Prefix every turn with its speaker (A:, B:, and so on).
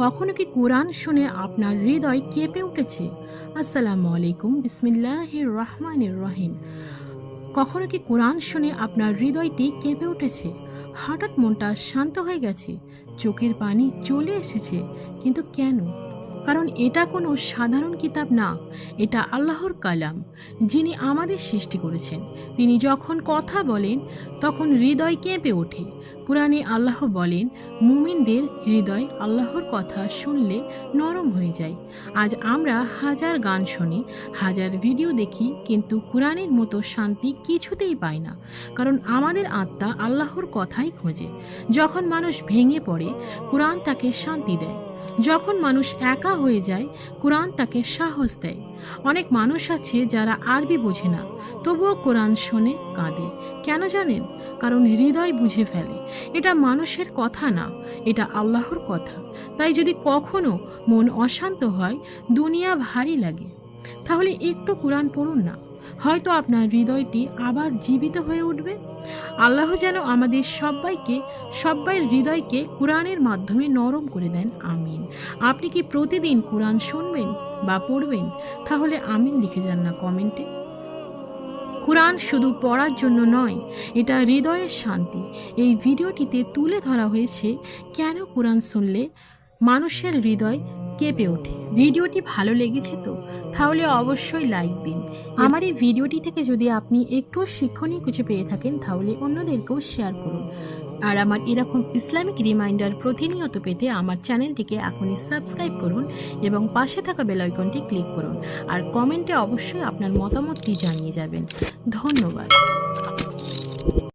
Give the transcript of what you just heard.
A: কখনো কি কোরআন শুনে আপনার হৃদয় কেঁপে উঠেছে? আসসালামু আলাইকুম, বিসমিল্লাহির রহমানির রহিম। কখনো কি কোরআন শুনে আপনার হৃদয়টি কেঁপে উঠেছে? হঠাৎ মনটা শান্ত হয়ে গেছে, চোখের পানি চলে এসেছে, কিন্তু কেন? কারণ এটা কোনো সাধারণ কিতাব না, এটা আল্লাহর কালাম, যিনি আমাদের সৃষ্টি করেছেন। তিনি যখন কথা বলেন তখন হৃদয় কেঁপে ওঠে। কোরআনে আল্লাহ বলেন, মুমিনদের হৃদয় আল্লাহর কথা শুনলে নরম হয়ে যায়। আজ আমরা হাজার গান শুনি, হাজার ভিডিও দেখি, কিন্তু কোরআনের মতো শান্তি কিছুতেই পাই না। কারণ আমাদের আত্মা আল্লাহর কথাই খোঁজে। যখন মানুষ ভেঙে পড়ে, কোরআন তাকে শান্তি দেয়। যখন মানুষ একা হয়ে যায়, কোরআন তাকে সাহস দেয়। অনেক মানুষ আছে যারা আরবি বোঝে না, তবুও কোরআন শুনে কাঁদে। কেন জানেন? কারণ হৃদয় বুঝে ফেলে এটা মানুষের কথা না, এটা আল্লাহর কথা। তাই যদি কখনো মন অশান্ত হয়, দুনিয়া ভারী লাগে, তাহলে একটু কোরআন পড়ুন না, হয়তো আপনার হৃদয়টি আবার জীবিত হয়ে উঠবে। আল্লাহ যেন আমাদের সবাই হৃদয়কে কোরআনের মাধ্যমে নরম করে দেন। আমিন। আপনি কি প্রতিদিন কোরআন শুনবেন বা পড়বেন? তাহলে আমিন লিখে যান না কমেন্টে। কোরআন শুধু পড়ার জন্য নয়, এটা হৃদয়ের শান্তি। এই ভিডিওটিতে তুলে ধরা হয়েছে কেন কোরআন শুনলে মানুষের হৃদয় কেঁপে ওঠে। ভিডিওটি ভালো লেগেছে তো? তাহলে অবশ্যই লাইক দিন। আমার এই ভিডিওটি থেকে যদি আপনি একটু শিক্ষণীয় কিছু পেয়ে থাকেন, তাহলে অন্যদেরকেও শেয়ার করুন। আর আমার এরকম ইসলামিক রিমাইন্ডার প্রতিনিয়ত পেতে আমার চ্যানেলটিকে এখনই সাবস্ক্রাইব করুন এবং পাশে থাকা বেল আইকনটি ক্লিক করুন। আর কমেন্টে অবশ্যই আপনার মতামতটি জানিয়ে যাবেন। ধন্যবাদ।